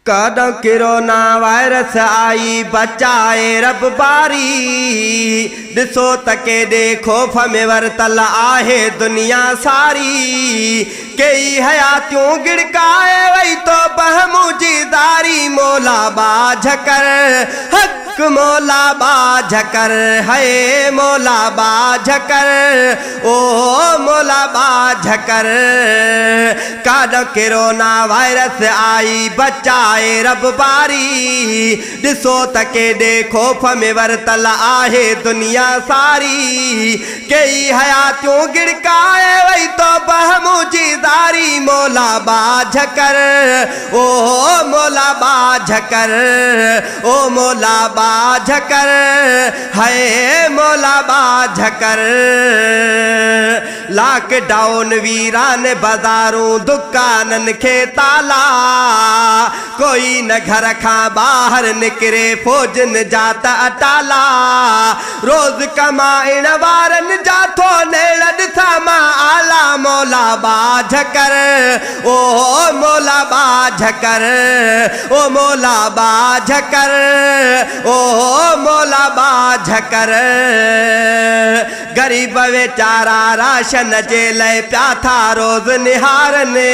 कदों corona virus आई बचाए रब बारी। दिसो तके देखो फमे वरतल आहे दुनिया सारी। कई हयातियों गिड़काए वही तो बहमुजी दारी। मौला बाझकर हक मौला बाझकर है मौला बाझकर ओ मौला बाझकर। कदों कोरोना वायरस आई बचाए रब बारी। दिसो तके देखो फमे वरतल आहे दुनिया सारी। कई हयातियों गिड़काए वही तो बहमुजी दारी। मौला बाझकर ओ मौला बाझकर ओ मौला बाझकर है मौला बाझकर। लॉकडाउन वीरान बाजारों दुकानन के ताला। कोई न घर खा बाहर निकरे फौजन जाता अटाला। रोज कमाइण वारन जाथो नेड़न सामा आला। मौला बाझकर ओ मौला बाझकर ओ मौला बाझकर ओ मौला बाझकर। गरीब बेचारा राशन जे लय प्या था रोज निहारने।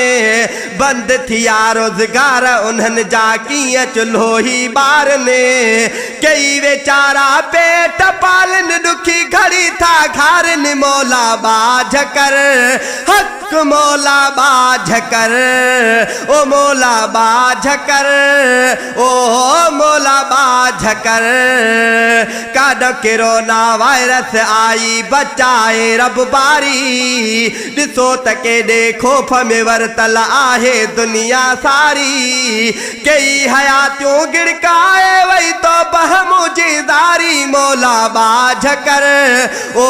बंद थिया रोजगार उन्हनि जा कीअं चुल्हो ही बारने। कई बेचारा पेट पालन दुखी घड़ी था घारन। मौला बाझकर हक मौला बाझकर ओ मौला बाझकर ओ मौला बाझकर। कदों कोरोना वायरस आई बचाए रब बारी। दिसो तके देखो फमे वरतल आहे दुनिया सारी। कई हयातियों गिड़काए वही तो बहमुजी दारी। मौला बाझकर ओ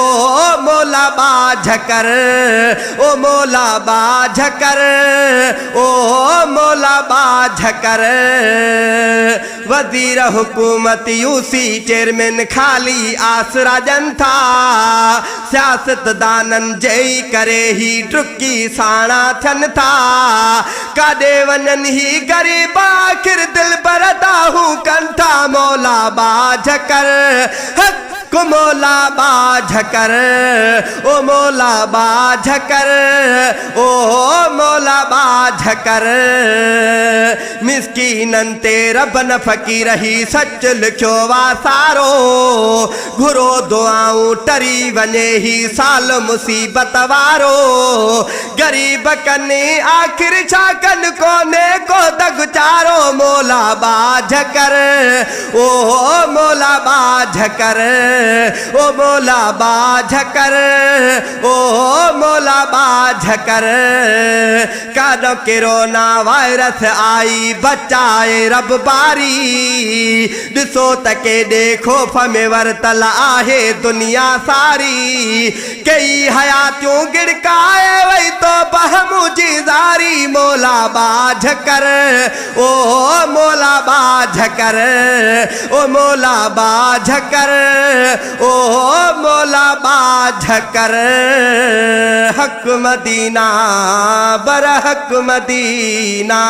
मौला बाझकर ओ मौला बाझकर ओ मौला बाझकर। वजीर हुकूमत यूसी चेयरमैन खाली आसरा जनता। सियासतदानन जई करे ही टुकी साणा थियन था। काॾे वञन ही गरीब आखिर दिल बरदा हूँ कन था। मौला बाझकर हक मौला बाझकर ओ मौला बाझकर ओ मौला बाझकर। मिस्कीनन ते रब न फ़कीर ही सच लिखियो वा सारो। घुरो दुआऊं टरी वञे ही साल मुसीबत वारो। गरीब कने आखिर छा कन कोने को दगुचारो। मौला बाझकर ओ मौला बाझकर ओ मौला बाझकर ओ मौला बाझकर। कदों कोरोना वायरस आई बचाए रब बारी। दिसो तके देखो फमे वरतल आहे दुनिया सारी। कई हयातियों गिड़काए वही तो बहमुजी दारी। मौला बाझकर ओ मौला बाझकर ओ मौला बाझकर ओ मौला बाझकर। हक मदीना बर हक मदीना।